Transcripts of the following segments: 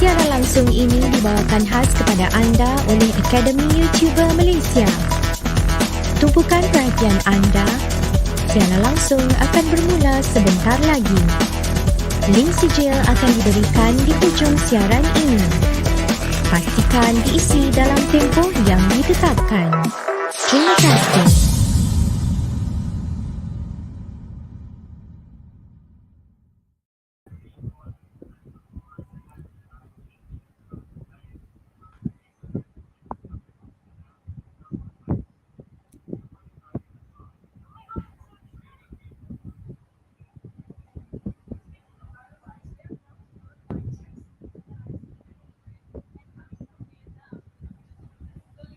Siaran langsung ini dibawakan khas kepada anda oleh Akademi YouTuber Malaysia. Tumpukan perhatian anda, siaran langsung akan bermula sebentar lagi. Link sijil akan diberikan di hujung siaran ini. Pastikan diisi dalam tempoh yang ditetapkan. Terima kasih.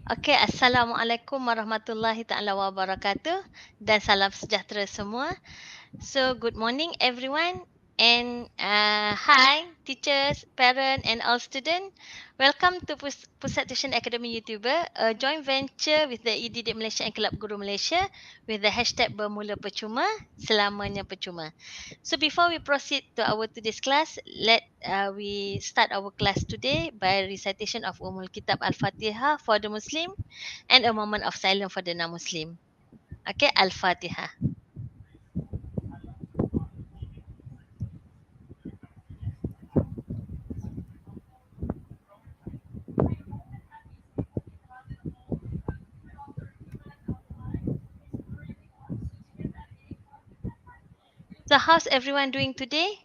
Okey, Assalamualaikum warahmatullahi taala wabarakatuh dan salam sejahtera semua. So, good morning everyone and hi teachers, parents and all students. Welcome to Pusat Tuisyen Academy YouTuber, a joint venture with the EDD Malaysia and Kelab Guru Malaysia with the hashtag bermula percuma, selamanya percuma. So before we proceed to our today's class, let we start our class today by recitation of Kitab Al-Fatihah for the Muslim and a moment of silence for the non-Muslim. Okay, Al-Fatihah. So how's everyone doing today?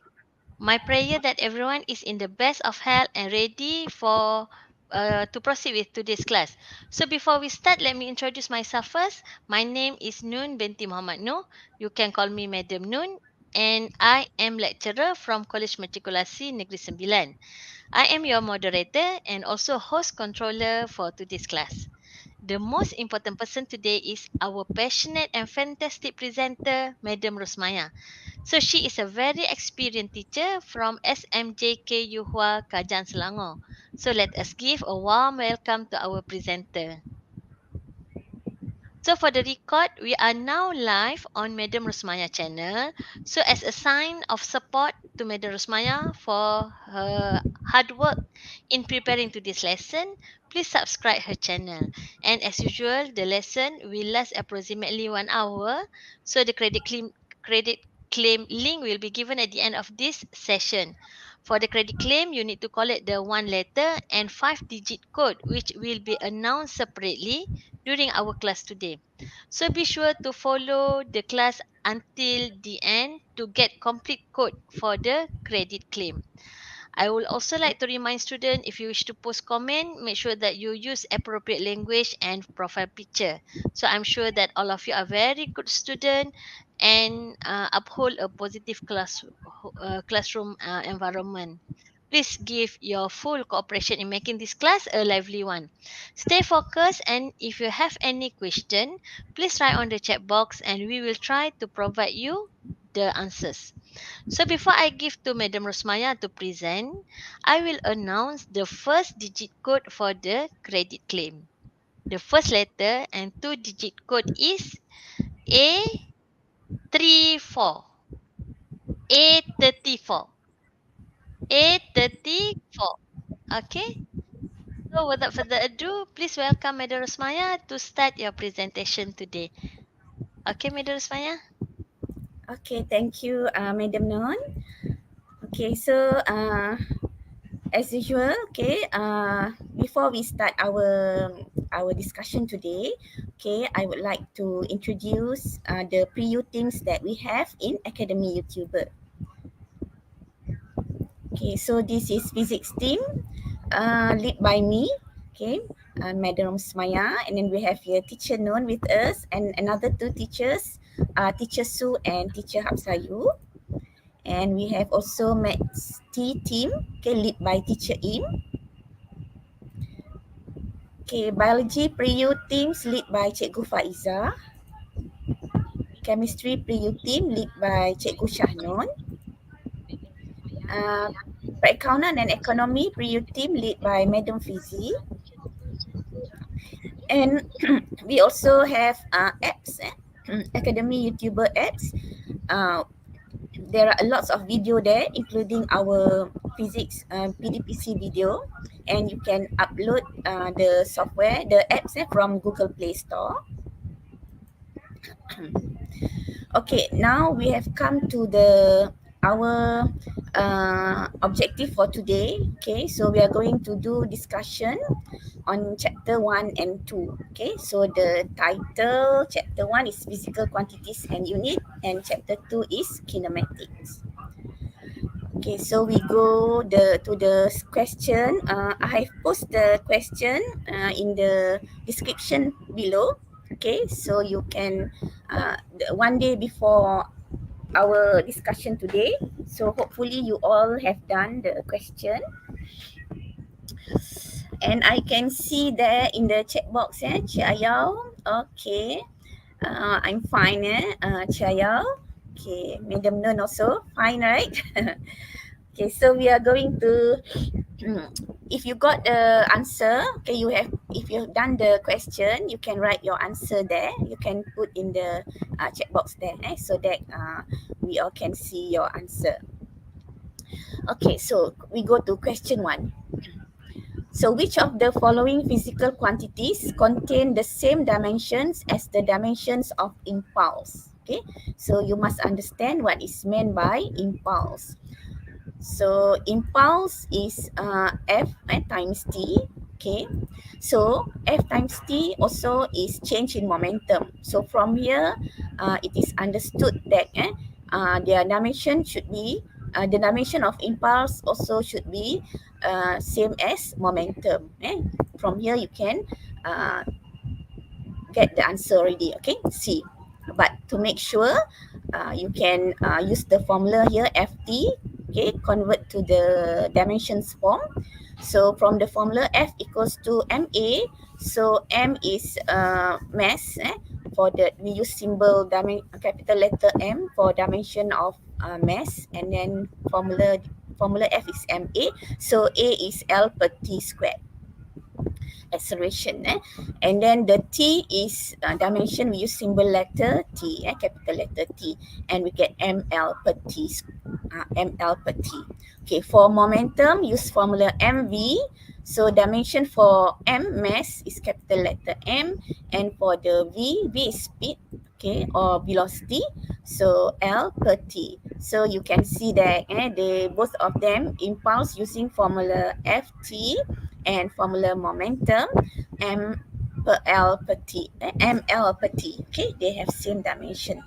My prayer that everyone is in the best of health and ready for to proceed with today's class. So before we start, let me introduce myself first. My name is Nun binti Muhammad Noor. You can call me Madam Nun. And I am lecturer from College Matrikulasi Negeri Sembilan. I am your moderator and also host controller for today's class. The most important person today is our passionate and fantastic presenter, Madam Rosmaya. So she is a very experienced teacher from SMJK Yuhua, Kajan, Selangor. So let us give a warm welcome to our presenter. So for the record, we are now live on Madam Rosmaya channel. So as a sign of support to Madam Rosmaya for her hard work in preparing to this lesson, please subscribe her channel. And as usual, the lesson will last approximately 1 hour. So the credit claim link will be given at the end of this session. For the credit claim, you need to collect the 1 letter and 5-digit code, which will be announced separately during our class today. So be sure to follow the class until the end to get complete code for the credit claim. I would also like to remind students, if you wish to post comment, make sure that you use appropriate language and profile picture. So I'm sure that all of you are very good students and uphold a positive classroom environment. Please give your full cooperation in making this class a lively one. Stay focused, and if you have any question, please write on the chat box and we will try to provide you the answers. So before I give to Madam Rosmaya to present, I will announce the first digit code for the credit claim. The first letter and 2-digit code is A34. A34. A34. Okay. So without further ado, please welcome Madam Rosmaya to start your presentation today. Okay, Madam Rosmaya. Okay, thank you, Madam Nun. Okay, so as usual, okay, before we start our discussion today, okay, I would like to introduce the PU teams that we have in Academy YouTuber. Okay, so this is physics team, led by me, okay, Madam Rosmaya, and then we have here Teacher Nun with us, and another 2 teachers, Teacher Su and Teacher Hapsayu. And we have also Maths T team, okay, led by Teacher Im. Okay, Biology Pre-U teams led by Cikgu Faiza. Chemistry Pre-U team led by Cikgu Shahnun. Perakaunan and Economy Pre-U team led by Madam Fizi. And we also have apps, Academy YouTuber apps. there are lots of video there, including our physics PDPC video, and you can upload the software, the apps from Google Play Store. Okay, now we have come to our objective for today. Okay, so we are going to do discussion on chapter 1 and 2. Okay, so the title, chapter 1 is physical quantities and unit, and chapter 2 is kinematics. Okay, so we go to the question. I have posted the question in the description below. Okay, so you can one day before our discussion today. So hopefully you all have done the question. And I can see there in the chat box, Cik Ayau. Okay, I'm fine, Cik Ayau. Okay, Madam Nun also fine, right? Okay, so we are going to, if you got the answer, okay, if you have done the question, you can write your answer there. You can put in the chat box there, so that we all can see your answer. Okay, so we go to question 1. So which of the following physical quantities contain the same dimensions as the dimensions of impulse? Okay, so you must understand what is meant by impulse. So impulse is F times T. Okay, so F times T also is change in momentum. So from here, it is understood that their dimension should be, the dimension of impulse also should be same as momentum. From here you can get the answer already. Okay, C. But to make sure, you can use the formula here, Ft. Okay, convert to the dimensions form. So from the formula, F equals to ma. So m is mass. For the, we use symbol capital letter M for dimension of mass, and then formula F is ma. So A is L per T squared. Acceleration, and then the T is dimension. We use symbol letter T, capital letter T, and we get ml per T. Okay, for momentum, use formula mv. So dimension for m, mass, is capital letter M, and for the v is speed, okay, or velocity, so L per T. So you can see that they both of them impulse using formula Ft, and formula momentum m per L per T, ml per T. Okay, they have same dimension.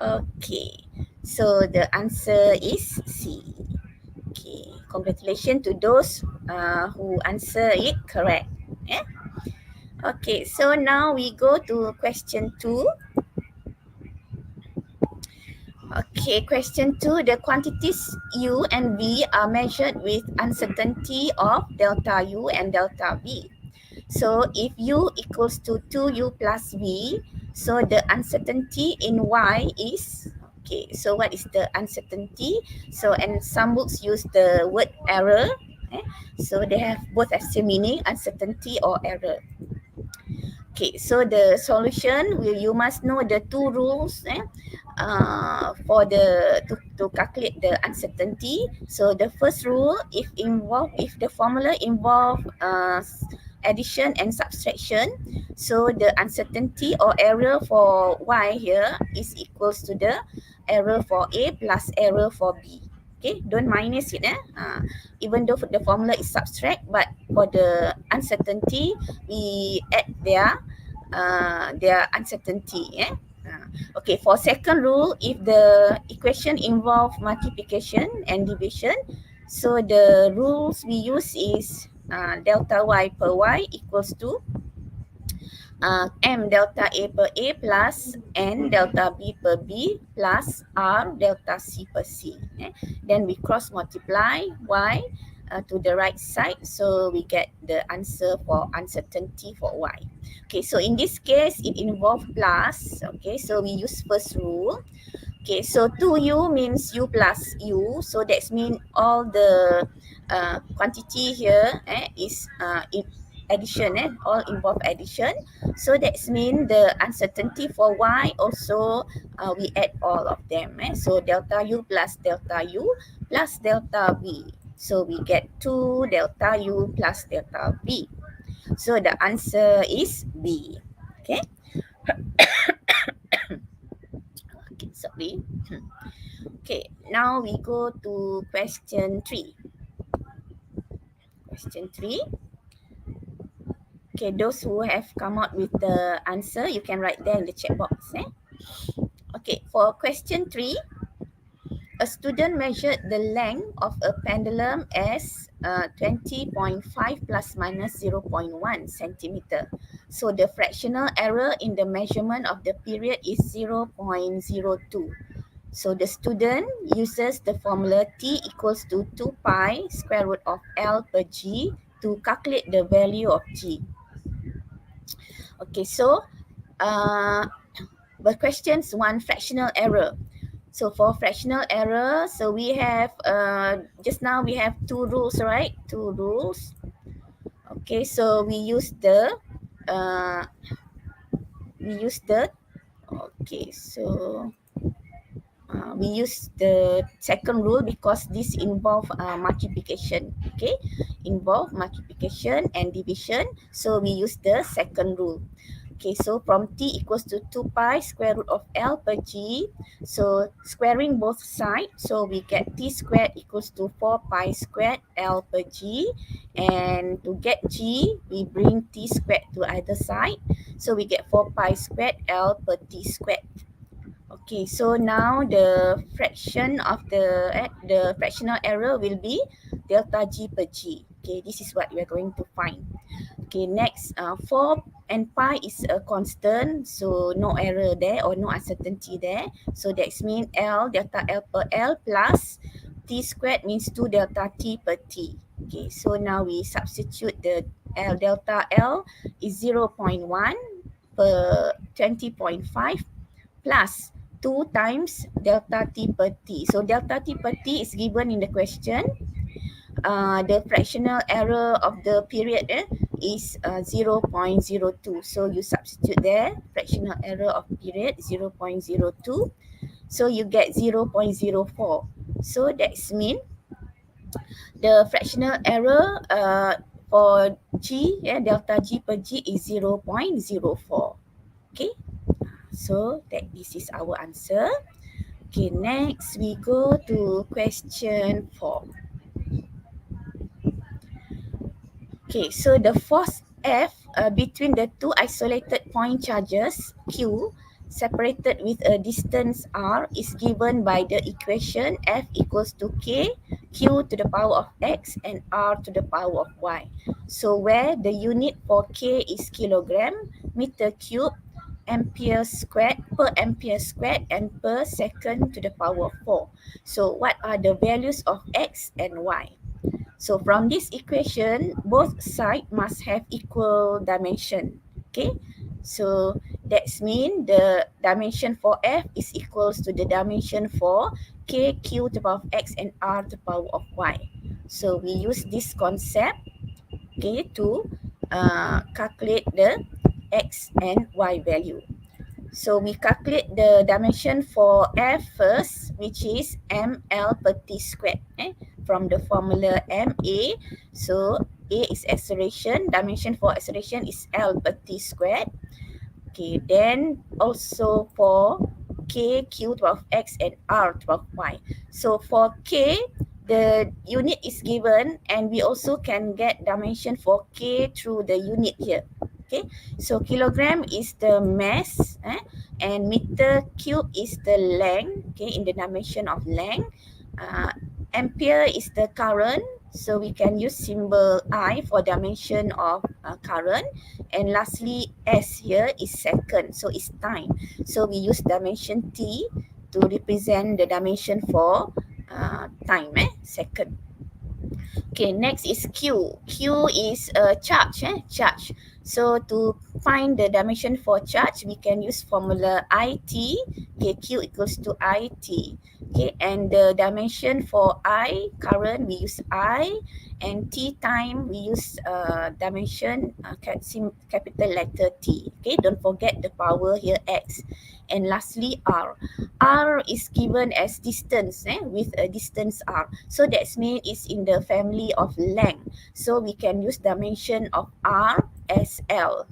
Okay, so the answer is C. Okay, congratulations to those who answer it correct. Okay, so now we go to question 2. Okay, question 2. The quantities U and V are measured with uncertainty of delta U and delta V. So if U equals to 2U plus V, so the uncertainty in Y is, okay, so what is the uncertainty? So, and some books use the word error. So they have both as same meaning, uncertainty or error. Okay, so the solution, you must know the two rules for to calculate the uncertainty. So the first rule, if the formula involve addition and subtraction, so the uncertainty or error for Y here is equals to the error for A plus error for B. Okay, don't minus it. Even though the formula is subtract, but for the uncertainty, we add their uncertainty. Okay, for second rule, if the equation involve multiplication and division, so the rules we use is delta Y per Y equals to M delta A per A plus N delta B per B plus R delta C per C. Then we cross multiply Y to the right side, so we get the answer for uncertainty for Y. Okay, so in this case, it involves plus. Okay, so we use first rule. Okay, so 2U means U plus U, so that means all the quantity here is addition, all involve addition. So that's mean the uncertainty for y also we add all of them. So delta u plus delta v. So we get 2 delta u plus delta v. So the answer is B. Okay. Okay, sorry. Okay, now we go to question 3. Question 3. Okay, those who have come out with the answer, you can write there in the chat box. Okay, for question 3, a student measured the length of a pendulum as 20.5 plus minus 0.1 centimeter. So the fractional error in the measurement of the period is 0.02. So the student uses the formula T equals to 2 pi square root of L per G to calculate the value of G. Okay, so the questions 1, fractional error. So for fractional error, so we have just now we have 2 rules, right? 2 rules. Okay, so we use the okay, so we use the second rule because this involve multiplication. Okay, involve multiplication and division, so we use the second rule. Okay, so from T equals to 2 pi square root of L per G. So squaring both sides, so we get T squared equals to 4 pi squared L per G. And to get G, we bring T squared to either side. So we get 4 pi squared L per T squared. Okay, so now the fraction of the fractional error will be delta G per G. Okay, this is what we are going to find. Okay, next, 4 and pi is a constant, so no error there or no uncertainty there. So that means L, delta L per L plus T squared means 2 delta T per T. Okay, so now we substitute the L, delta L is 0.1 per 20.5 plus 2 times delta T per T. So delta T per T is given in the question. The fractional error of the period is 0.02. So you substitute there, fractional error of period 0.02. So you get 0.04. So that's mean the fractional error for G, delta G per G is 0.04. Okay, so this is our answer. Okay, next we go to question 4. Okay, so the force F between the two isolated point charges Q separated with a distance R is given by the equation F equals to K, Q to the power of X and R to the power of Y. So where the unit for K is kilogram, meter cube, ampere squared, per ampere squared and per second to the power of 4. So what are the values of X and Y? So from this equation, both sides must have equal dimension. Okay, so that's mean the dimension for F is equals to the dimension for K, Q to the power of X and R to the power of Y. So we use this concept, okay, to calculate the X and Y value. So we calculate the dimension for F first, which is ml per t squared. From the formula ma, so A is acceleration, dimension for acceleration is L per t squared. Okay, then also for K, Q to the power of X and R to the power of Y. So for K, the unit is given and we also can get dimension for K through the unit here. Okay, so kilogram is the mass and meter cube is the length, okay, in the dimension of length. Ampere is the current, so we can use symbol I for dimension of current. And lastly, S here is second, so it's time. So we use dimension T to represent the dimension for time, second. Okay, next is Q. Q is charge, charge. So to find the dimension for charge, we can use formula IT. Okay, Q equals to IT. Okay, and the dimension for I, current, we use I, and T, time, we use dimension capital letter T. Okay, don't forget the power here X. And lastly R. R is given as distance with a distance R. So that means it's in the family of length. So we can use dimension of R as L.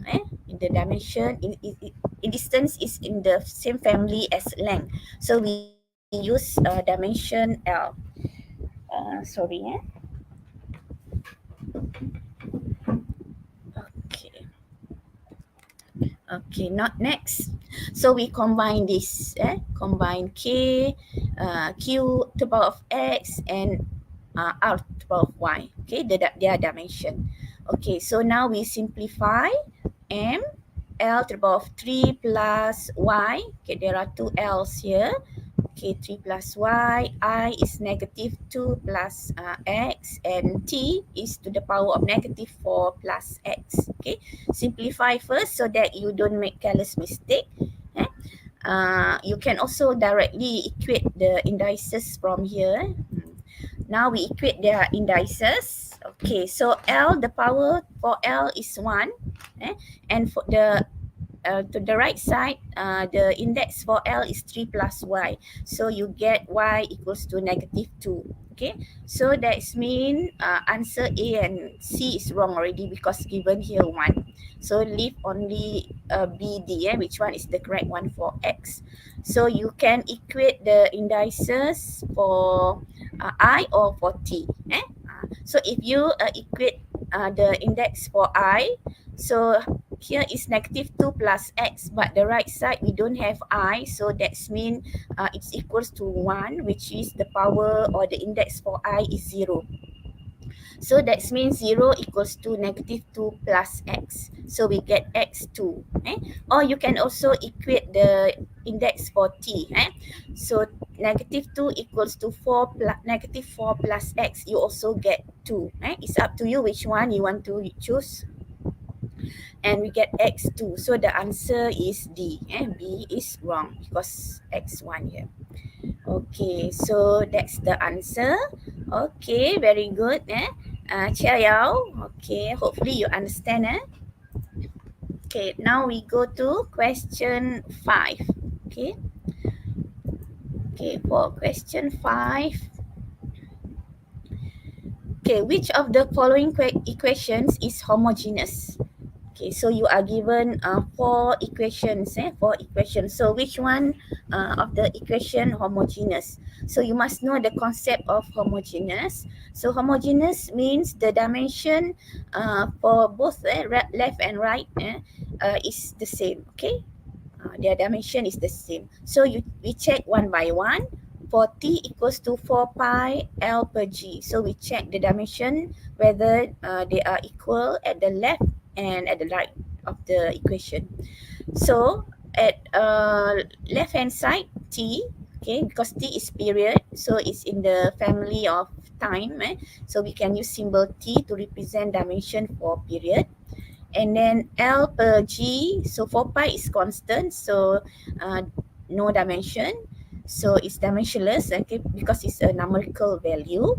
In the dimension, in distance is in the same family as length. So we use dimension L. Sorry. Okay. Okay, not next. So we combine this. Combine K, Q to the power of X, and R to the power of Y. Okay, their dimension. Okay, so now we simplify M, L to the power of 3 plus Y. Okay, there are two L's here. Okay, 3 plus Y, I is negative 2 plus X, and T is to the power of negative 4 plus X. Okay, simplify first so that you don't make careless mistake. You can also directly equate the indices from here. Now we equate their indices. Okay, so L, the power for L is 1. And for the to the right side, the index for L is 3 plus Y. So you get Y equals to negative 2. Okay, so that's mean answer A and C is wrong already because given here 1. So leave only B, D, which one is the correct one for X. So you can equate the indices for I or for T. So if you equate the index for I, so here is negative 2 plus X, but the right side we don't have I, so that's mean it's equals to 1, which is the power or the index for I is 0. So that means 0 equals to negative 2 plus X. So we get X2. Or you can also equate the index for T. So negative 2 equals to 4 plus negative 4 plus X. You also get 2. It's up to you which one you want to choose. And we get X2. So the answer is D. B is wrong because X1 here. Okay, so that's the answer. Okay, very good. Chia Yao. Okay, hopefully you understand. Okay, now we go to question 5. Okay. Okay, for question 5. Okay, which of the following equations is homogeneous? Okay, so you are given 4 equations. 4 equations. So which one of the equation homogeneous? So you must know the concept of homogeneous. So homogeneous means the dimension for both left and right is the same. Okay, their dimension is the same. So we check one by one. For T equals to 4 pi L per G. So we check the dimension whether they are equal at the left and at the right of the equation. So at left hand side T, okay, because T is period, so it's in the family of time. So we can use symbol T to represent dimension for period. And then L per G, so 4 pi is constant, so no dimension. So it's dimensionless, okay, because it's a numerical value.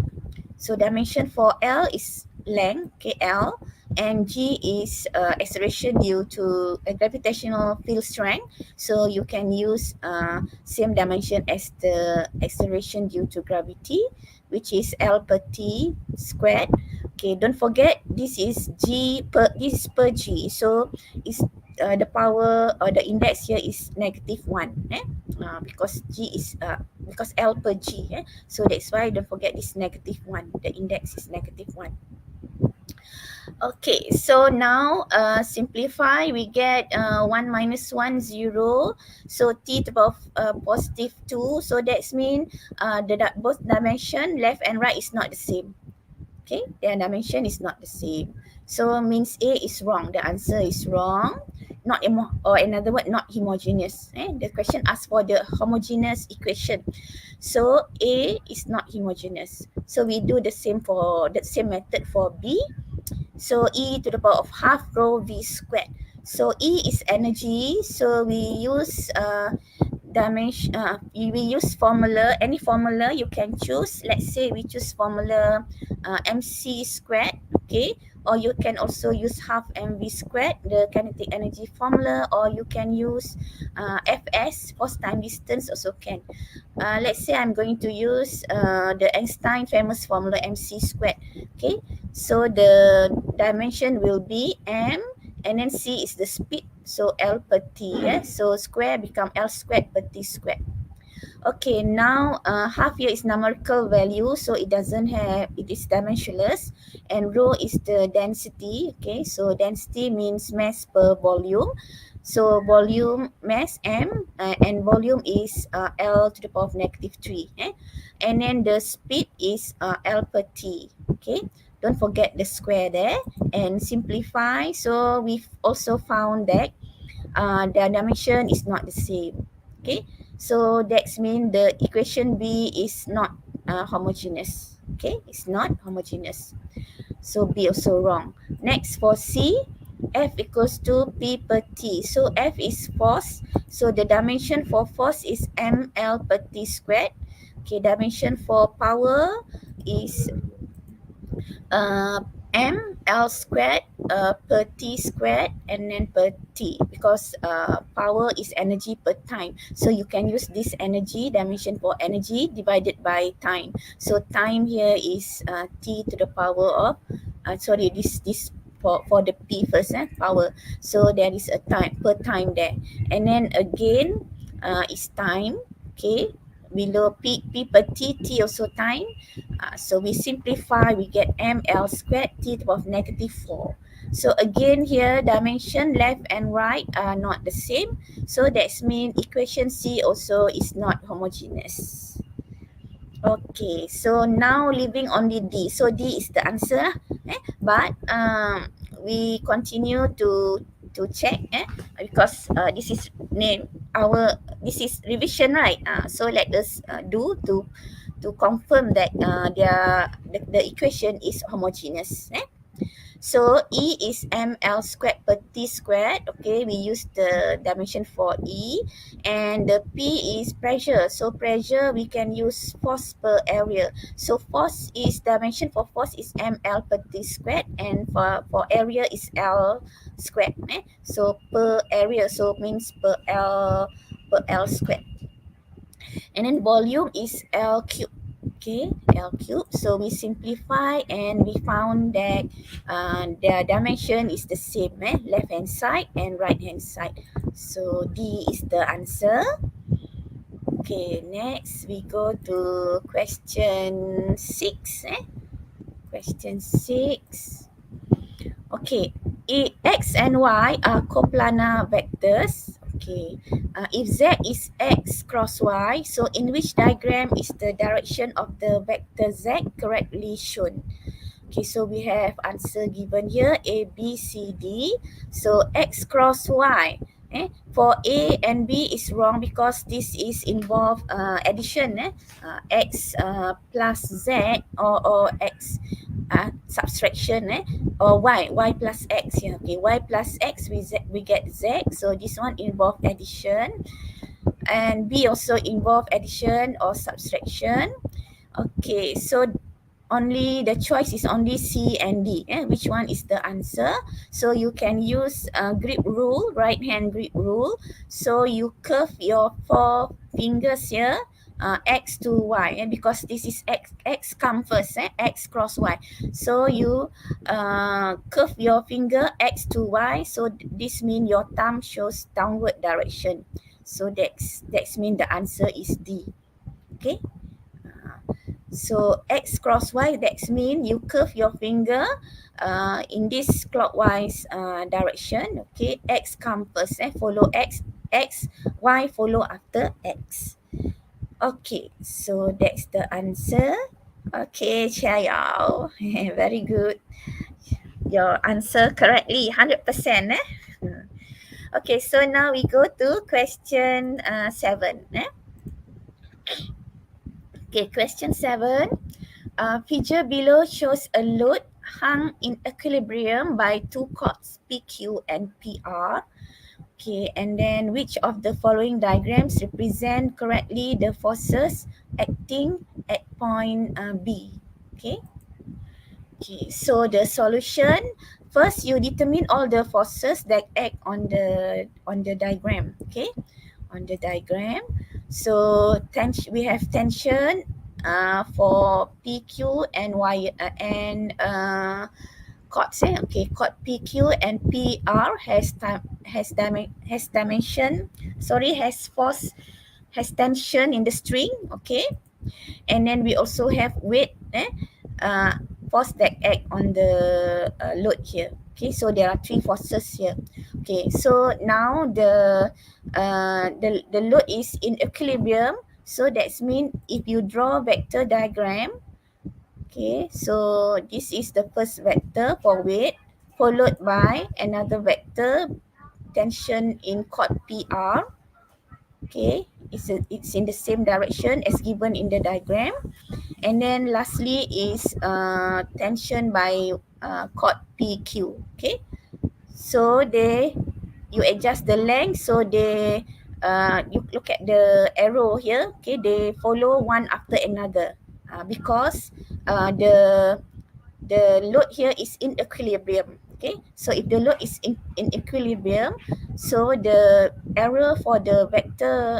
So dimension for L is length, okay, L, and G is acceleration due to a gravitational field strength. So you can use same dimension as the acceleration due to gravity, which is L per T squared. Okay, don't forget this is this is per G. So it's the power or the index here is negative 1. Because G is because L per G. So that's why don't forget this negative 1. The index is negative 1. Okay, so now simplify, we get 1 minus 1, 0. So T to the power of positive 2. So that means both dimension left and right is not the same. Okay, their dimension is not the same. So means A is wrong. The answer is wrong. Not or another word, not homogeneous. The question asks for the homogeneous equation. So A is not homogeneous. So we do the same method for B. So E to the power of half rho V squared. So E is energy. So we use dimension, we use formula, any formula you can choose. Let's say we choose formula mc squared, okay, or you can also use half mv squared, the kinetic energy formula, or you can use fs, force time distance, also can. Let's say I'm going to use the Einstein famous formula mc squared, okay. So the dimension will be m, and then c is the speed, so l per t, so square become l squared per t squared. Okay, now half here is numerical value, so it doesn't have, it is dimensionless, and rho is the density, okay, so density means mass per volume. So volume mass m, and volume is l to the power of -3, and then the speed is l per t, okay. Don't forget the square there, and simplify. So we've also found that the dimension is not the same, okay. So that's mean the equation B is not homogeneous, okay, it's not homogeneous, so B also wrong. Next, for C, F equals to P per T. So F is force, so the dimension for force is ml per T squared. Okay, dimension for power is m l squared per t squared, and then per t, because power is energy per time, so you can use this energy dimension for energy divided by time. So time here is t to the power of sorry, this for the p first, power, so there is a time per time there, and then again is time, okay, below p per t, t also time. So we simplify, we get ml squared t to the power of -4. So again here, dimension left and right are not the same. So that means equation C also is not homogeneous. Okay, so now leaving only D. So D is the answer. But we continue to check, because this is this is revision, right? So let us do to confirm that the equation is homogeneous. So E is ml squared per t squared. Okay, we use the dimension for E, and the P is pressure. So pressure we can use force per area. So force is dimension for force is ml per t squared, and for area is L squared. So per area, so means per L squared. And then volume is L cube. Okay, L cube. So we simplify, and we found that the dimension is the same, left hand side and right hand side. So D is the answer. Okay, next we go to question 6. Question 6. Okay, X and Y are coplanar vectors. Okay, if Z is X cross Y, so in which diagram is the direction of the vector Z correctly shown? Okay, so we have answer given here, A, B, C, D. So X cross Y. For A and B is wrong because this is involve addition. X plus Z, or X subtraction, or y plus x here. Okay, y plus x, we get z, so this one involve addition, and B also involve addition or subtraction. Okay, so only the choice is only C and D. Which one is the answer? So you can use grip rule, right hand grip rule. So you curve your 4 fingers here, X to Y, because this is X come first, X cross Y. So you curve your finger X to Y. So this means your thumb shows downward direction. So that's mean the answer is D. Okay. So X cross Y, that means you curve your finger in this clockwise direction. Okay, X come first, follow X, Y follow after X. Okay, so that's the answer. Okay, Chia Yao, very good. Your answer correctly, 100%. Okay, so now we go to question 7. Okay, question 7. Figure below shows a load hung in equilibrium by two cords PQ and PR. Okay, and then which of the following diagrams represent correctly the forces acting at point B? Okay. Okay, so the solution, first you determine all the forces that act on the diagram. Okay, on the diagram. So we have tension for PQ and Y chords. Okay, chord PQ and PR has dimension. Sorry, has force, has tension in the string. Okay, and then we also have weight, uh, force that act on the load here. Okay, so there are three forces here. Okay, so now the load is in equilibrium. So that's mean if you draw vector diagram, okay, so this is the first vector for weight, followed by another vector tension in chord PR. Okay, it's in the same direction as given in the diagram. And then lastly is tension by chord PQ. Okay, so you adjust the length, so you look at the arrow here. Okay, they follow one after another because the load here is in equilibrium. Okay, so if the load is in equilibrium, so the arrow for the vector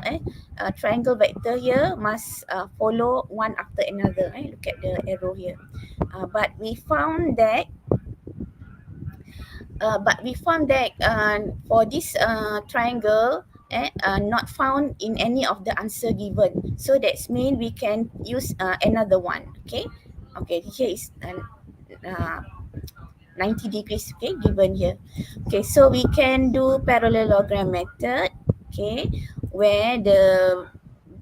triangle vector here must follow one after another. Look at the arrow here. But we found that for this triangle not found in any of the answer given. So that's mean we can use another one. Okay, here is 90 degrees, okay, given here. Okay, so we can do parallelogram method, okay, where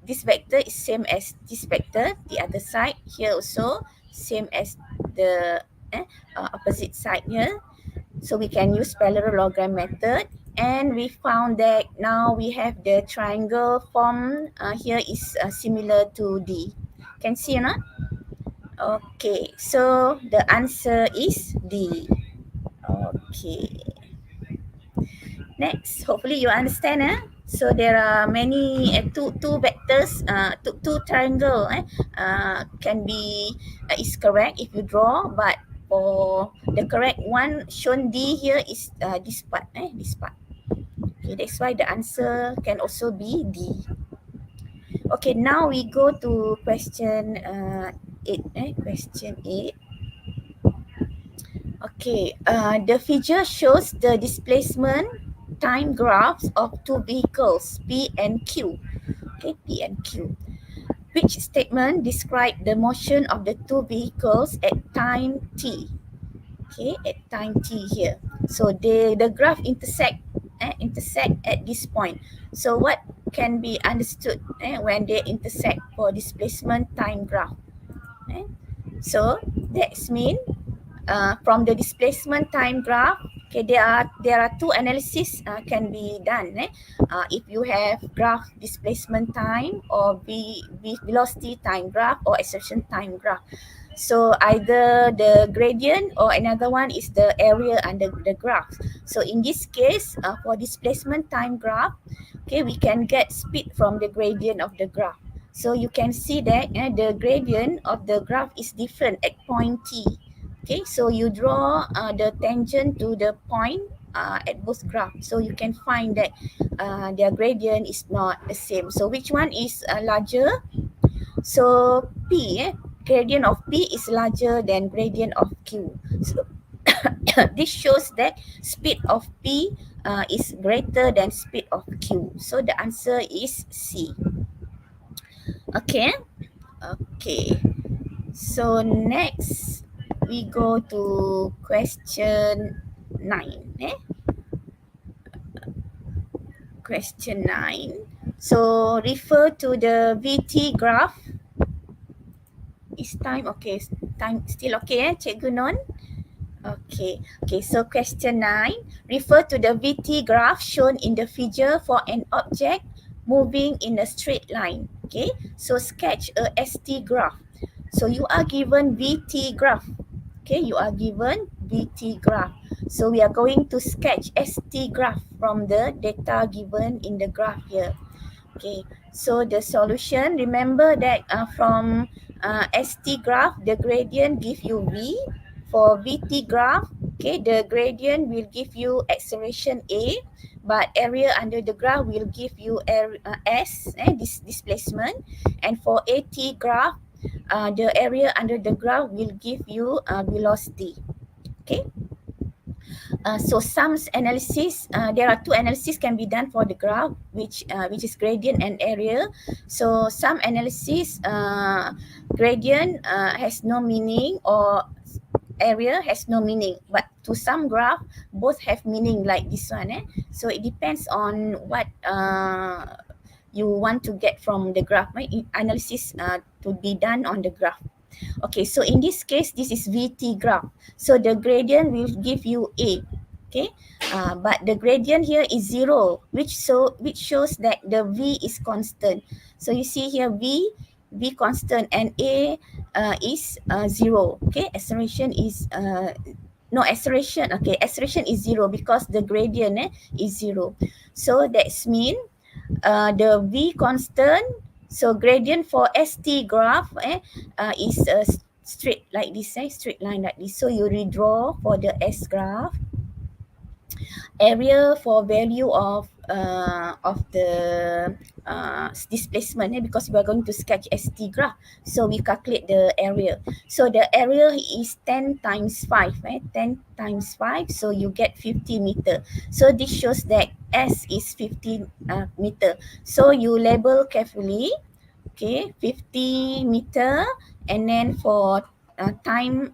this vector is same as this vector, the other side here also same as the opposite side here. So we can use parallelogram method, and we found that now we have the triangle form here is similar to D. Can see or not? Okay, so the answer is D. Okay. Next, hopefully you understand. So there are many two vectors, two triangle can be is correct if you draw, but for the correct one shown D here is this part. This part. Okay, that's why the answer can also be D. Okay, now we go to question 8. Question 8. Okay, the figure shows the displacement time graphs of two vehicles P and Q. Okay, P and Q. Which statement describe the motion of the two vehicles at time T? Okay, at time T here. So the graph intersect at this point. So what can be understood when they intersect for displacement time graph? So that's mean from the displacement time graph, okay, there are two analysis can be done. If you have graph displacement time or velocity time graph or acceleration time graph. So either the gradient or another one is the area under the graph. So in this case, for displacement time graph, okay, we can get speed from the gradient of the graph. So you can see that the gradient of the graph is different at point T. Okay, so you draw the tangent to the point at both graphs. So you can find that their gradient is not the same. So which one is larger? So P, gradient of P is larger than gradient of Q. So this shows that speed of P is greater than speed of Q. So the answer is C. Okay. Okay. So next we go to question 9. Question 9. So refer to the VT graph. Is time okay? Time still okay, Cikgu Non? Okay. Okay, so question 9. Refer to the VT graph shown in the figure for an object moving in a straight line. Okay, so sketch a ST graph. So you are given VT graph. Okay, you are given VT graph. So we are going to sketch ST graph from the data given in the graph here. Okay, so the solution, remember that from ST graph, the gradient give you V. For VT graph, okay, the gradient will give you acceleration A, but area under the graph will give you S, this displacement. And for AT graph, the area under the graph will give you velocity. Okay. So some analysis, there are two analyses can be done for the graph, which is gradient and area. So some analysis, gradient has no meaning or area has no meaning, but to some graph both have meaning, like this one. So it depends on what you want to get from the graph, right? Analysis to be done on the graph. Okay, so in this case, this is VT graph. So the gradient will give you A. Okay, but the gradient here is 0, which shows that the V is constant. So you see here V constant, and A is 0. Okay, acceleration is no acceleration. Okay, acceleration is 0 because the gradient is 0. So that's mean the V constant. So gradient for ST graph is straight like this, straight line like this. So you redraw for the S graph. Area for value of the displacement, because we are going to sketch ST graph. So we calculate the area. So the area is 10 times 5, 10 times 5, so you get 50 meter. So this shows that S is 50 meter. So you label carefully, okay, 50 meter, and then for time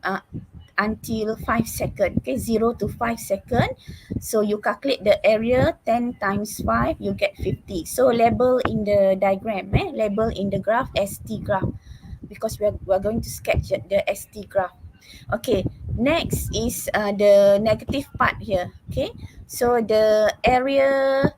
until 5 seconds, okay, 0 to 5 seconds. So you calculate the area, 10 times 5, you get 50. So label in the diagram, label in the graph ST graph, because we're going to sketch the ST graph. Okay, next is the negative part here. Okay, so the area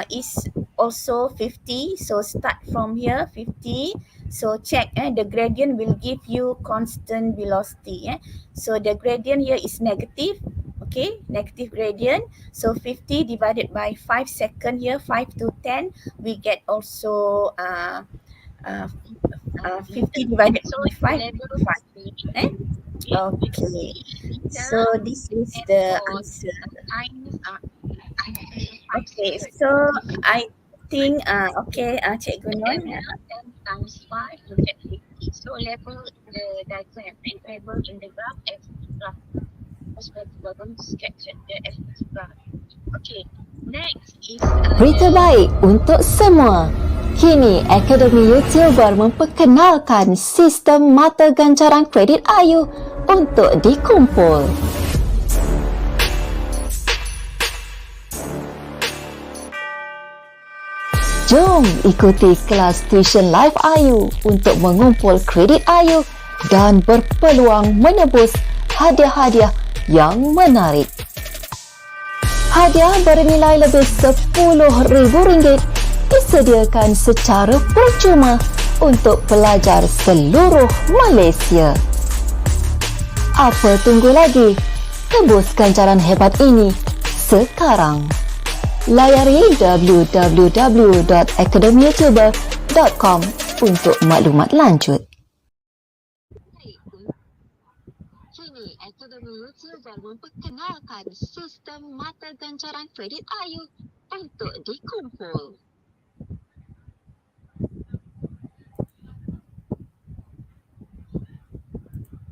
is also 50. So start from here, 50. So check, the gradient will give you constant velocity. So the gradient here is negative. Okay, negative gradient. So 50 divided by 5 seconds here, 5 to 10, we get also 50 divided by 5. Okay, so this is the answer. Okay, so I think okay, Cikgu Non. 10 times 5 you get 50. So label the diagram, label in the graph as graph. Because we're going to sketch the ST graph. Okay, next is Berita baik untuk semua. Kini Akademi YouTuber memperkenalkan sistem mata gancaran kredit AYU untuk dikumpul. Jom ikuti kelas tuition live AYU untuk mengumpul kredit AYU dan berpeluang menebus hadiah-hadiah yang menarik. Hadiah bernilai lebih RM10,000 disediakan secara percuma untuk pelajar seluruh Malaysia. Apa tunggu lagi? Tebus ganjaran hebat ini sekarang. Layari www.academyyoutuber.com untuk maklumat lanjut. Kini Akademi YouTuber memperkenalkan sistem mata gancaran kredit AYU untuk dikumpul.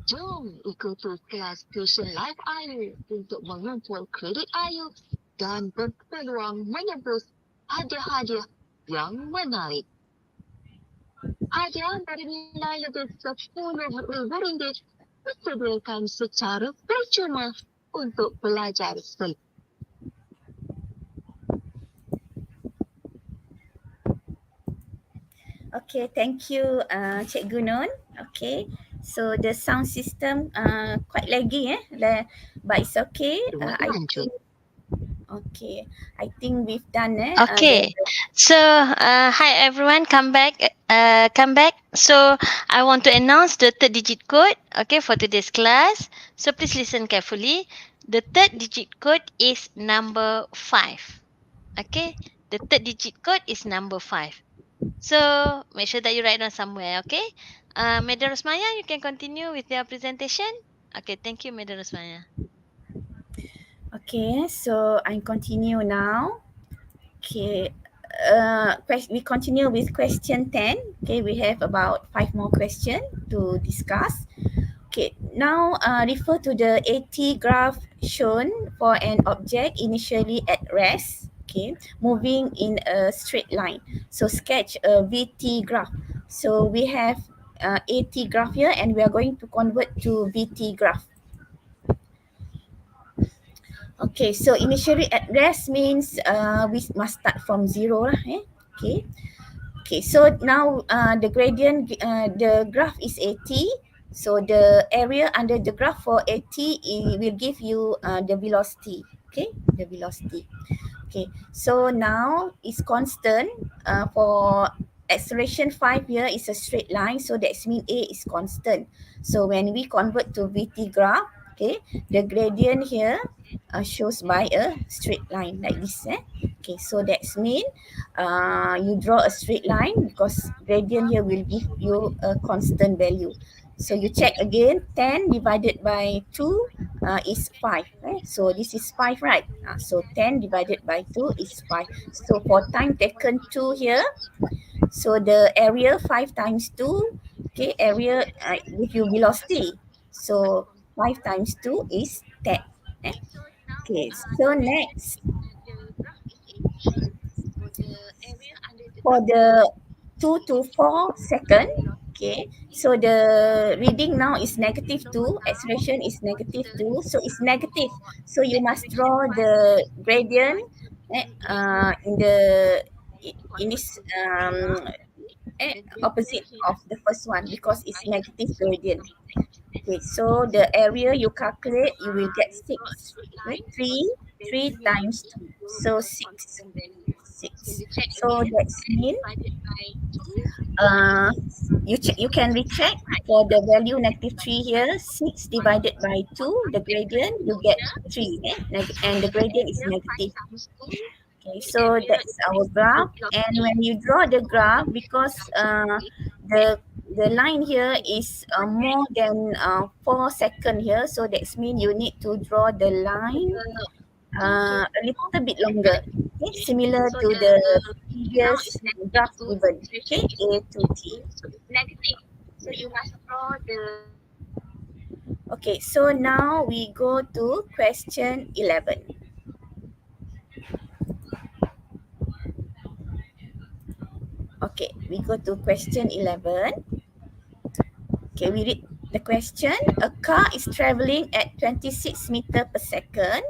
Jom ikuti kelas tuition live AYU untuk mengumpul kredit AYU dan berpeluang menebus hadiah-hadiah yang menarik. Hadiah bernilai lebih RM10,000 disediakan secara percuma untuk pelajar seluruh. Okay, thank you Cikgu Non. Okay, so the sound system quite laggy but it's okay. I think, Okay, I think we've done Okay. So, hi everyone, come back. So, I want to announce the third digit code, okay, for today's class. So, please listen carefully. The third digit code is number 5. Okay, the third digit code is number 5. So, make sure that you write down somewhere, okay? Madam Rosmaya, you can continue with your presentation. Okay, thank you, Madam Rosmaya. Okay, so I continue now. Okay, we continue with question 10. Okay, we have about 5 more questions to discuss. Okay, now refer to the AT graph shown for an object initially at rest, okay, moving in a straight line. So sketch a VT graph. So we have AT graph here and we are going to convert to VT graph. Okay, so initially at rest means we must start from zero lah, Okay. Okay, so now the gradient, the graph is 80. So the area under the graph for 80 will give you the velocity. Okay, the velocity. Okay, so now it's constant for acceleration 5 here is a straight line. So that means A is constant. So when we convert to VT graph, okay, the gradient here shows by a straight line like this. Okay, so that's mean you draw a straight line because gradient here will give you a constant value. So you check again, 10 divided by 2 is 5. So this is 5, right? So 10 divided by 2 is 5. So for time taken 2 here, so the area 5 times 2, okay, area give you velocity. So 5 times 2 is 10. Okay, so next, for the 2 to 4 second, okay, so the reading now is -2, acceleration is -2, so it's negative. So you must draw the gradient in the in this opposite of the first one because it's negative gradient. Okay, so the area you calculate, you will get 6. Right? 3 times 2, so 6. 6. So that's mean you can recheck for the value -3 here. 6 divided by 2, the gradient you get 3, and the gradient is negative. Okay, so that's our graph. And when you draw the graph, because the line here is more than 4 seconds here, so that's mean you need to draw the line a little bit longer. Okay, similar to the previous graph given. Okay, A to T. Okay, so now we go to question 11. Okay, we go to question 11. Okay, we read the question. A car is traveling at 26 meter per second.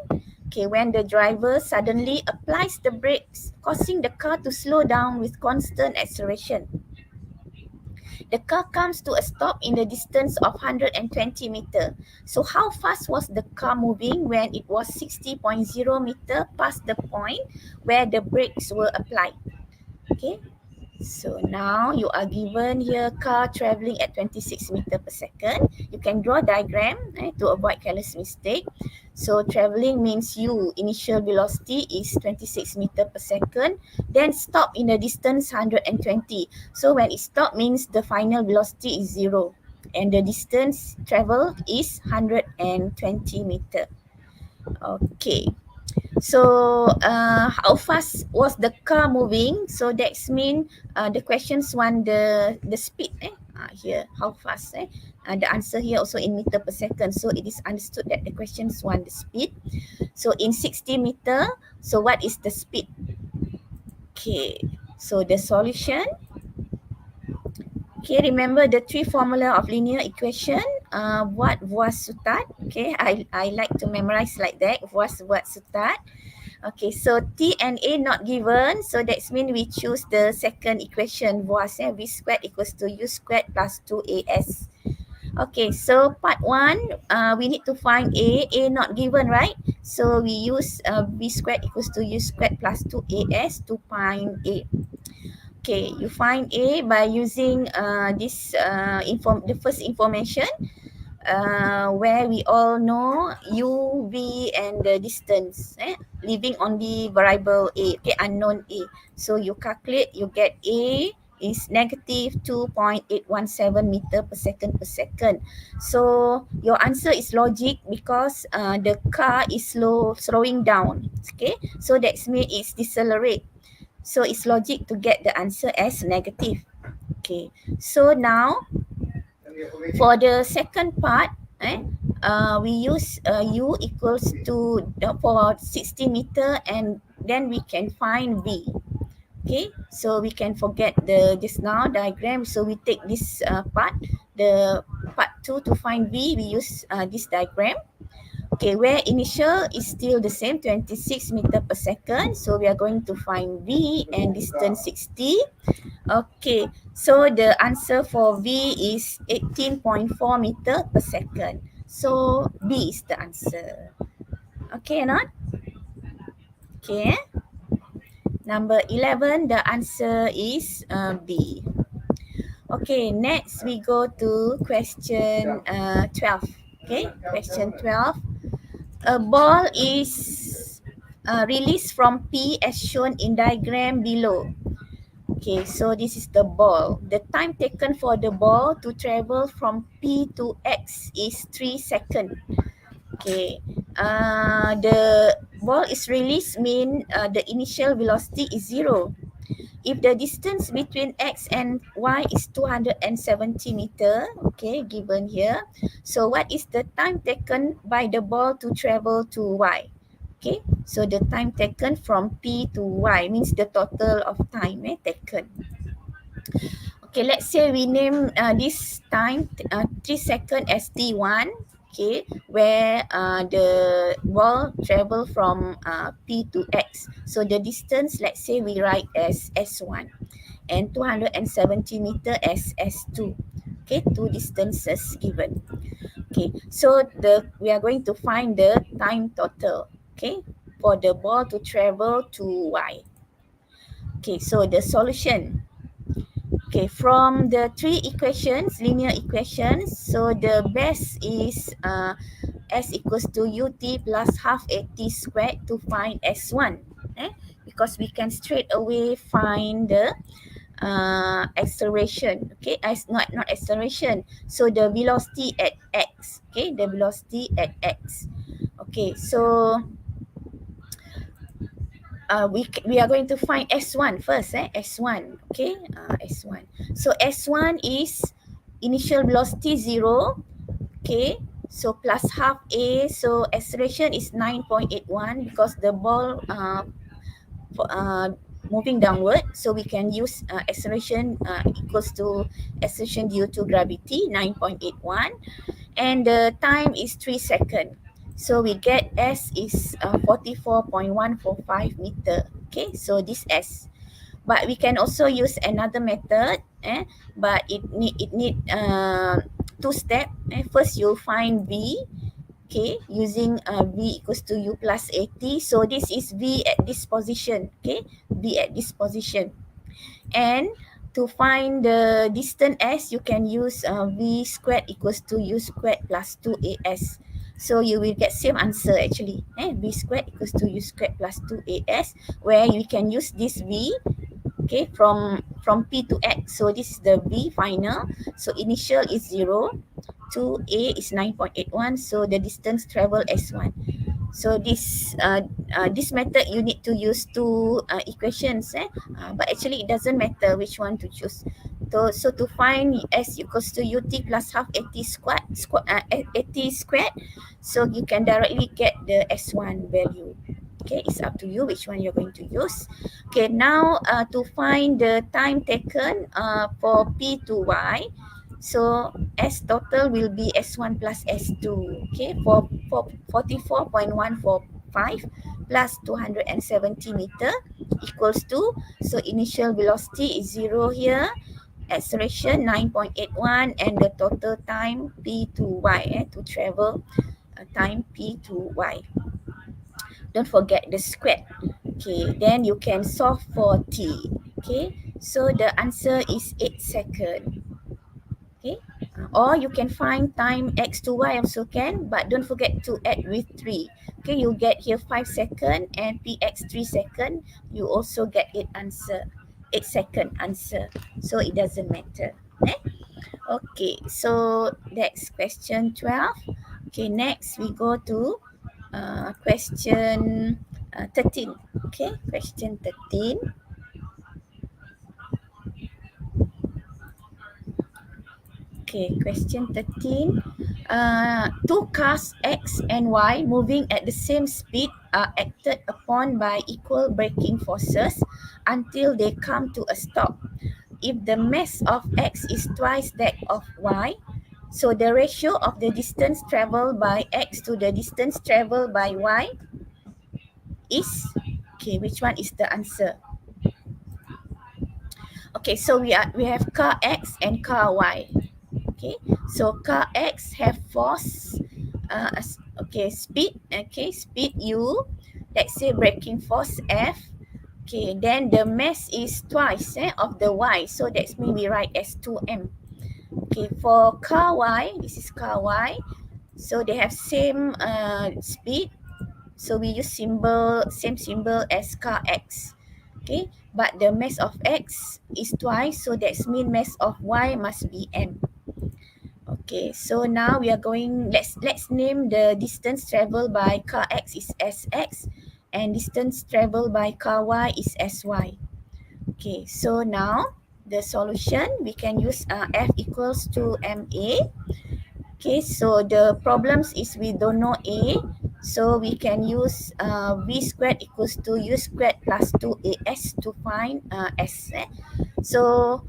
Okay, when the driver suddenly applies the brakes, causing the car to slow down with constant acceleration. The car comes to a stop in the distance of 120 meter. So how fast was the car moving when it was 60.0 meter past the point where the brakes were applied? Okay. So now you are given here car traveling at 26 meter per second. You can draw diagram to avoid careless mistake. So traveling means initial velocity is 26 meter per second. Then stop in the distance 120. So when it stop means the final velocity is 0. And the distance traveled is 120 meter. Okay. So how fast was the car moving? So that's mean the questions want the speed here, how fast the answer here also in meter per second. So it is understood that the questions want the speed. So in 60 meter, so what is the speed? Okay, so the solution. Okay, remember the 3 formula of linear equation. What was sutat? Okay, I like to memorize like that. What sutat? Okay, so T and A not given. So that's mean we choose the second equation. V squared equals to U squared plus 2AS. Okay, so part 1, we need to find A. A not given, right? So we use B squared equals to U squared plus 2AS to find A. Okay, you find A by using the first information where we all know U, V and the distance, leaving on the variable A, okay, unknown A. So you calculate, you get A is negative 2.817 meter per second. So your answer is logic because the car is slowing down, okay. So that means it's decelerate. So it's logic to get the answer as negative. Okay, so now for the second part, we use U equals to for 60 meter and then we can find V. Okay, so we can forget the just now diagram. So we take this part, the part 2 to find V, we use this diagram. Okay, where initial is still the same, 26 meter per second. So we are going to find V and distance 60. Okay, so the answer for V is 18.4 meter per second. So B is the answer. Okay or not? Okay. Number 11, the answer is B. Okay, next we go to question 12. Okay, question 12. A ball is released from P as shown in diagram below. Okay, so this is the ball. The time taken for the ball to travel from P to X is 3 seconds. Okay, the ball is released mean the initial velocity is 0. If the distance between X and Y is 270 meter, okay, given here. So what is the time taken by the ball to travel to Y? Okay, so the time taken from P to Y means the total of time taken. Okay, let's say we name this time 3 seconds as T1. Okay, where the ball travel from P to X. So the distance, let's say we write as S1 and 270 meter as S2. Okay, two distances given. Okay, so we are going to find the time total, okay, for the ball to travel to Y. Okay, so the solution. Okay, from the three equations, linear equations, so the best is S equals to UT plus half AT squared to find S1. Because we can straight away find the acceleration. Okay, not acceleration. So the velocity at X. Okay, the velocity at X. Okay, so we are going to find S1 first. S1. Okay, S1. So S1 is initial velocity 0. Okay, so plus half A. So acceleration is 9.81 because the ball moving downward. So we can use acceleration equals to acceleration due to gravity 9.81, and the time is 3 seconds. So we get S is 44.145 meter. Okay, so this S. But we can also use another method, but it need two steps. First you find V. Okay, using V equals to U plus AT. So this is V at this position. Okay, V at this position. And to find the distance S, you can use V squared equals to U squared plus 2AS. So you will get same answer actually. V squared equals to U squared plus 2AS, where you can use this V, okay, from P to X. So this is the V final. So initial is 0. 2A is 9.81. So the distance traveled S1. So this method you need to use two equations, but actually it doesn't matter which one to choose. So to find S equals to UT plus half AT squared, AT squared, so you can directly get the S1 value. Okay, it's up to you which one you're going to use. Okay, now to find the time taken for P to Y. So S total will be S1 plus S2. Okay, for 44.145 plus 270 meter equals to, so initial velocity is 0 here acceleration 9.81, and the total time p to y, to travel time p to y. Don't forget the square. Okay, then you can solve for t. Okay, so the answer is 8 seconds. Okay, or you can find time x to y also can, but don't forget to add with 3. Okay, you get here 5 seconds and px 3 seconds. You also get 8 second answer. So it doesn't matter. Okay, so next question 12. Okay, next we go to question 13. Okay, question 13. Okay, question 13. Two cars X and Y moving at the same speed are acted upon by equal braking forces until they come to a stop. If the mass of X is twice that of Y, so the ratio of the distance traveled by X to the distance traveled by Y is, okay, which one is the answer? Okay, so we have car X and car Y. Okay, so car X have force, speed, speed U, let's say braking force F. Okay, then the mass is twice of the Y, so that's mean we write as 2m. Okay, for car Y, this is car Y, so they have same speed, so we use same symbol as car X. Okay, but the mass of X is twice, so that's mean mass of Y must be m. Okay, so now we are going, let's name the distance traveled by car X is Sx and distance traveled by car Y is Sy. Okay, so now the solution, we can use F equals to MA. Okay, so the problems is we don't know A, so we can use V squared equals to U squared plus 2AS to find S. So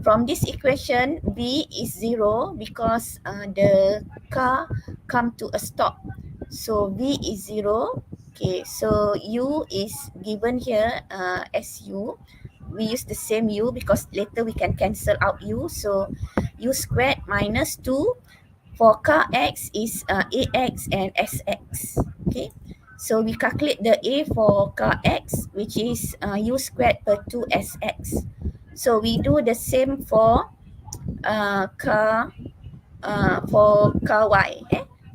from this equation, V is 0 because the car come to a stop. So V is 0. Okay, so U is given here as U. We use the same U because later we can cancel out U. So U squared minus 2 for car X is AX and SX. Okay, so we calculate the A for car X, which is U squared per 2SX. So we do the same for car Y.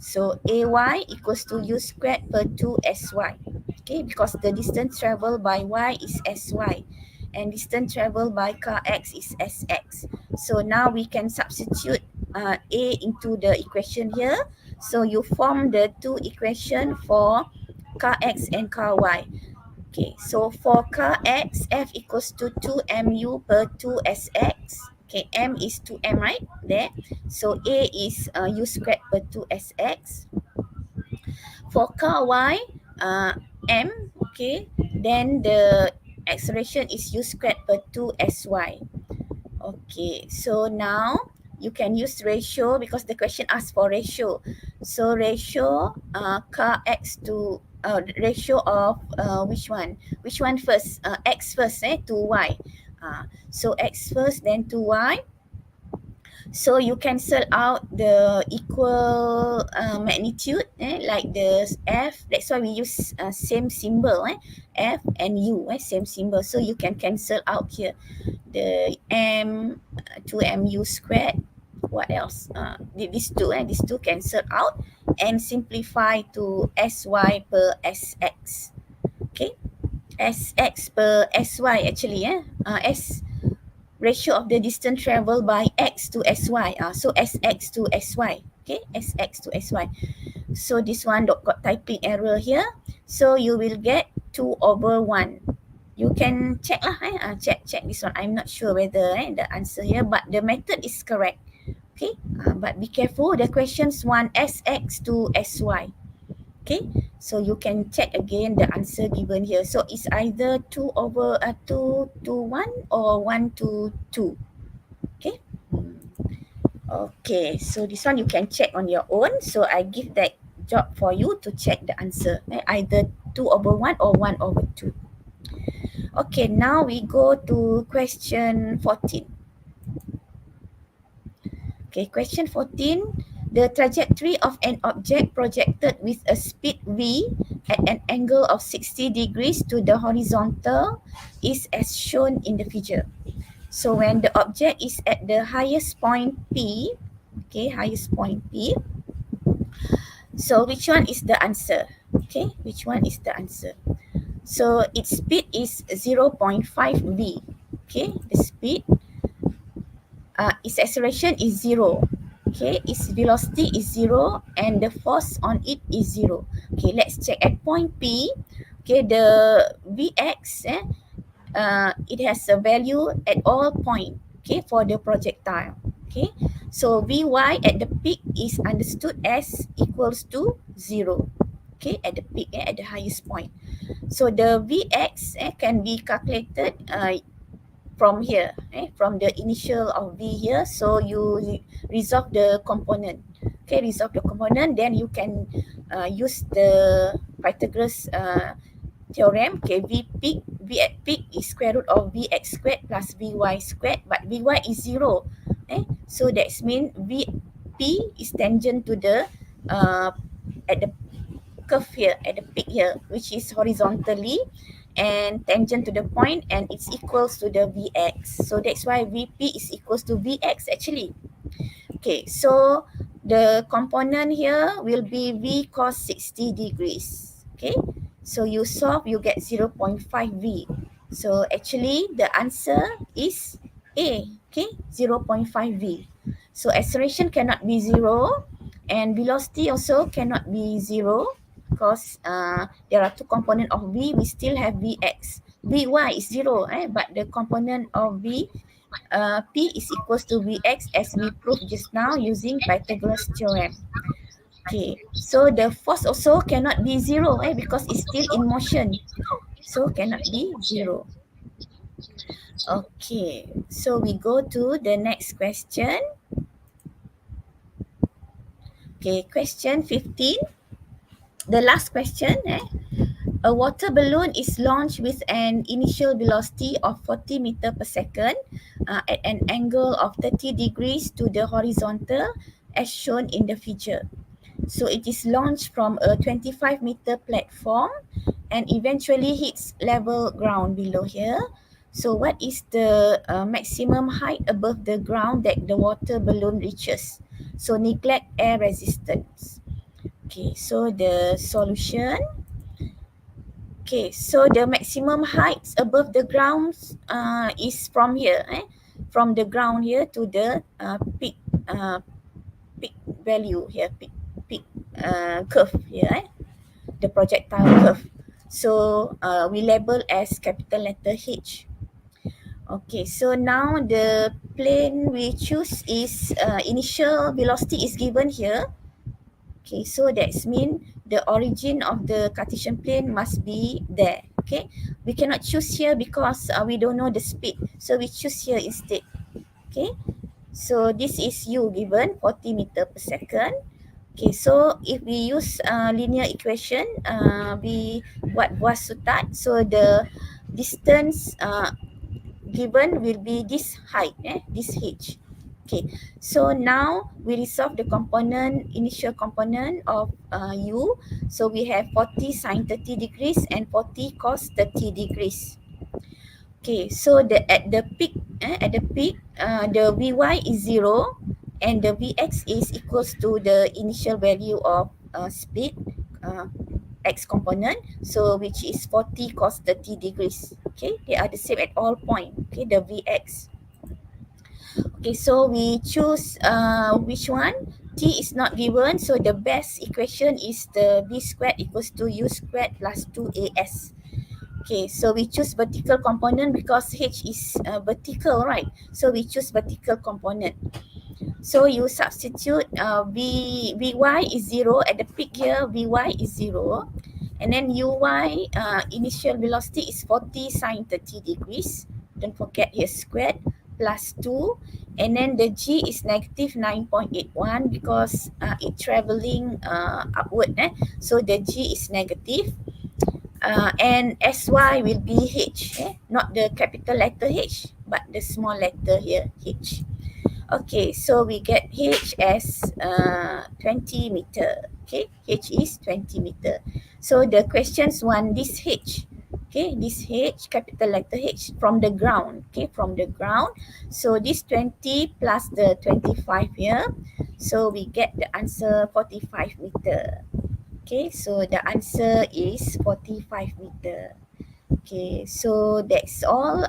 So AY equals to U squared per 2SY. Okay, because the distance traveled by Y is SY and distance traveled by car X is SX. So now we can substitute A into the equation here. So you form the two equation for car X and car Y. Okay, so for car X, F equals to 2mu per 2sx. Okay, M is 2m, right? There. So A is U squared per 2sx. For car Y, M, okay, then the acceleration is U squared per 2sy. Okay, so now you can use ratio because the question asks for ratio. So ratio car X to ratio of which one? Which one first? X first to Y. So X first, then to Y. So you cancel out the equal magnitude like the F. That's why we use same symbol F and U same symbol. So you can cancel out here the M 2mu squared. What else? These two cancel out and simplify to Sy per Sx. Okay, Sx per Sy actually S ratio of the distance traveled by X to Sy. So Sx to Sy. Okay, Sx to Sy. So this one got typing error here. So you will get 2/1. You can check lah. Check this one. I'm not sure whether the answer here, but the method is correct. Okay, but be careful. The questions want Sx to Sy. Okay, so you can check again the answer given here. So it's either 2/2 to 1 or 1 to 2. Okay. Okay, so this one you can check on your own. So I give that job for you to check the answer. Either 2/1 or 1/2. Okay, now we go to question 14. Okay, question 14. The trajectory of an object projected with a speed v at an angle of 60 degrees to the horizontal is as shown in the figure. So when the object is at the highest point P, okay, highest point P, so which one is the answer? Okay, which one is the answer? So its speed is 0.5 v. Okay, the speed, its acceleration is 0. Okay, its velocity is 0 and the force on it is 0. Okay, let's check at point P. Okay, the Vx, it has a value at all point, okay, for the projectile. Okay, so Vy at the peak is understood as equals to 0. Okay, at the peak, at the highest point. So the Vx can be calculated from here, from the initial of V here. So you resolve the component. Okay, resolve the component, then you can use the Pythagoras theorem. Okay, V at peak is square root of Vx squared plus Vy squared, but Vy is 0. So that means Vp is tangent to the at the curve here, at the peak here, which is horizontally and tangent to the point, and it's equals to the Vx. So that's why Vp is equals to Vx actually. Okay, so the component here will be V cos 60 degrees. Okay, so you solve, you get 0.5 V. So actually the answer is A. Okay, 0.5 V. So acceleration cannot be 0 and velocity also cannot be 0 because there are two components of V. We still have Vx. Vy is 0, but the component of V, P is equals to Vx as we proved just now using Pythagoras theorem. Okay, so the force also cannot be 0 because it's still in motion. So cannot be 0. Okay, so we go to the next question. Okay, question 15. The last question. A water balloon is launched with an initial velocity of 40 meter per second at an angle of 30 degrees to the horizontal as shown in the figure. So it is launched from a 25 meter platform and eventually hits level ground below here. So what is the maximum height above the ground that the water balloon reaches? So neglect air resistance. Okay, so the solution. Okay, so the maximum height above the ground is from here, from the ground here to the peak value here, peak curve here, the projectile curve. So we label as capital letter H. Okay, so now the plane we choose is initial velocity is given here. Okay, so that's mean the origin of the Cartesian plane must be there. Okay, we cannot choose here because we don't know the speed. So we choose here instead. Okay, so this is U given 40 meter per second. Okay, so if we use linear equation, we what was Sutat. So the distance given will be this height, this H. Okay, so now we resolve the component, initial component of U. So we have 40 sine 30 degrees and 40 cos 30 degrees. Okay, so at the peak, the Vy is 0 and the Vx is equals to the initial value of speed, x component, so which is 40 cos 30 degrees. Okay, they are the same at all points. Okay, the Vx. Okay, so we choose which one? T is not given, so the best equation is the V squared equals to U squared plus 2AS. Okay, so we choose vertical component because H is vertical, right? So we choose vertical component. So you substitute Vy is 0 at the peak here, Vy is 0. And then Uy, initial velocity is 40 sine 30 degrees. Don't forget here squared plus 2. And then the G is negative 9.81 because it's traveling upward. So the G is negative. and SY will be H, not the capital letter H, but the small letter here, H. Okay, so we get H as 20 meter. Okay, H is 20 meter. So the questions want this H. Okay, this H, capital letter H, from the ground. Okay, from the ground. So this 20 plus the 25 here. So we get the answer 45 meter. Okay, so the answer is 45 meter. Okay, so that's all.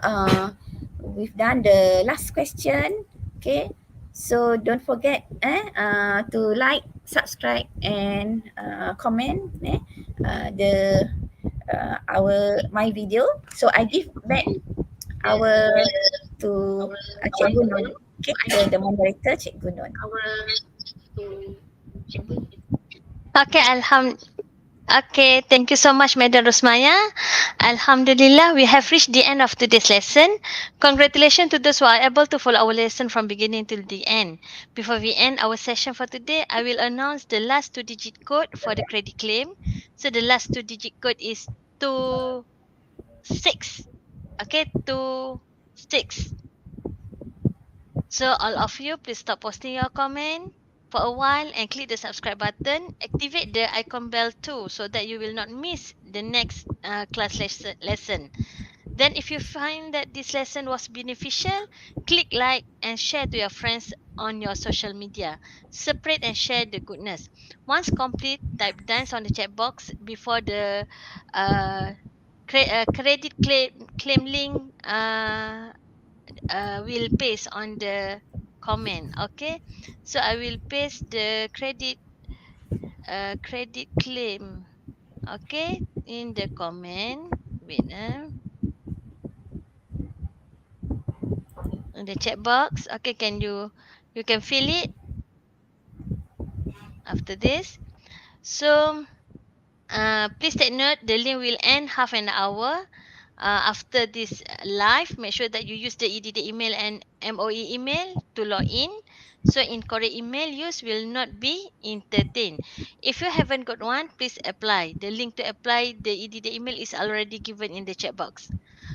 We've done the last question. Okay, so don't forget to like, subscribe, and comment my video. So I give back to Cikgu Nun. Okay, the moderator, Cikgu Nun. Okay, thank you so much, Madam Rosmaya. Alhamdulillah, we have reached the end of today's lesson. Congratulations to those who are able to follow our lesson from beginning till the end. Before we end our session for today, I will announce the last 2-digit code for the credit claim. So the last 2-digit code is 26. Okay, 26. So all of you, please stop posting your comment for a while and click the subscribe button. Activate the icon bell too so that you will not miss the next class lesson. Then if you find that this lesson was beneficial, click like and share to your friends on your social media. Spread and share the goodness. Once complete, type dance on the chat box before the credit claim link will paste on the comment. Okay, so I will paste the credit claim, okay, in the comment. Wait, in the chat box. Okay, you can fill it after this. So please take note, the link will end half an hour after this live. Make sure that you use the EDD email and MOE email to log in. So incorrect email use will not be entertained. If you haven't got one, please apply. The link to apply the EDD email is already given in the chat box.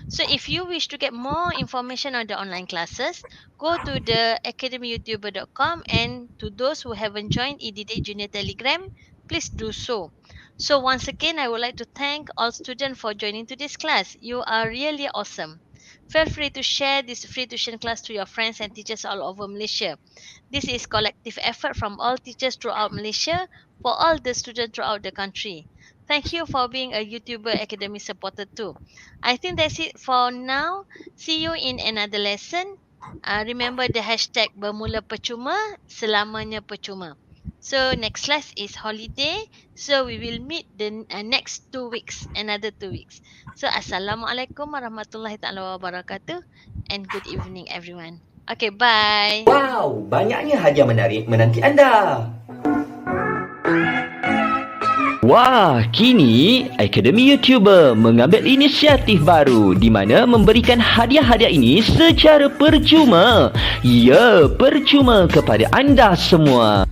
So if you wish to get more information on the online classes, go to the academyyoutuber.com, and to those who haven't joined EDD Junior Telegram, please do so. So once again, I would like to thank all students for joining to this class. You are really awesome. Feel free to share this free tuition class to your friends and teachers all over Malaysia. This is collective effort from all teachers throughout Malaysia for all the students throughout the country. Thank you for being a YouTuber Academy supporter too. I think that's it for now. See you in another lesson. Remember the hashtag bermula percuma, selamanya percuma. So next class is holiday. So we will meet the next 2 weeks, another 2 weeks. So Assalamualaikum warahmatullahi taala wabarakatuh, and good evening everyone. Okay, bye. Wow, banyaknya hadiah menarik menanti anda. Wah, kini Akademi YouTuber mengambil inisiatif baru di mana memberikan hadiah-hadiah ini secara percuma. Ya, percuma kepada anda semua.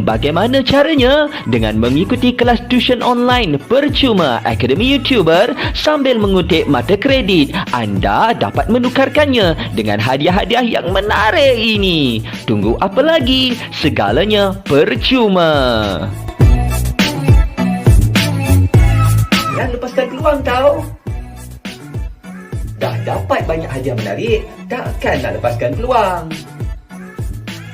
Bagaimana caranya? Dengan mengikuti kelas tuition online percuma Akademi YouTuber sambil mengutip mata kredit, anda dapat menukarkannya dengan hadiah-hadiah yang menarik ini. Tunggu apa lagi? Segalanya percuma. Jangan lepaskan peluang tau. Dah dapat banyak hadiah menarik, takkan nak lepaskan peluang.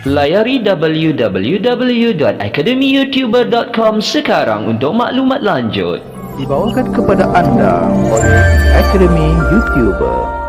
Layari www.academyyoutuber.com sekarang untuk maklumat lanjut. Dibawakan kepada anda oleh Akademi YouTuber.